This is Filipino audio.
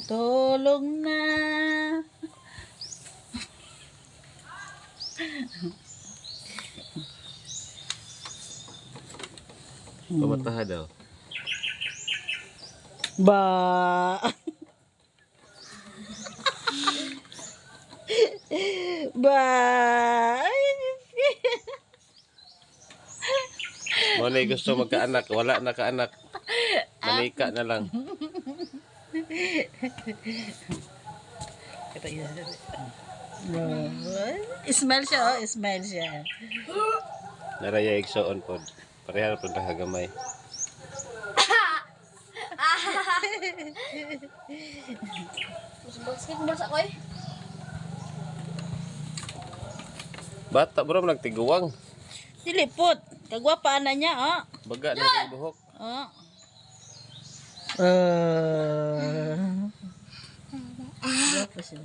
Tulong na. Pamataha daw. Ba. Ba. Ay, Diyos ko. Mo na gusto magkaanak, wala na kaanak. Manika na lang. Smile siya, oh. Smile siya. Naraya igsoon pod. Pareha pod nakagamay. Basketball sa ko eh. Bata bro nagtiguwang. Dilipot. Kagwapa na niya, oh. Baga na yung buhok. Oh. Gwapa siya.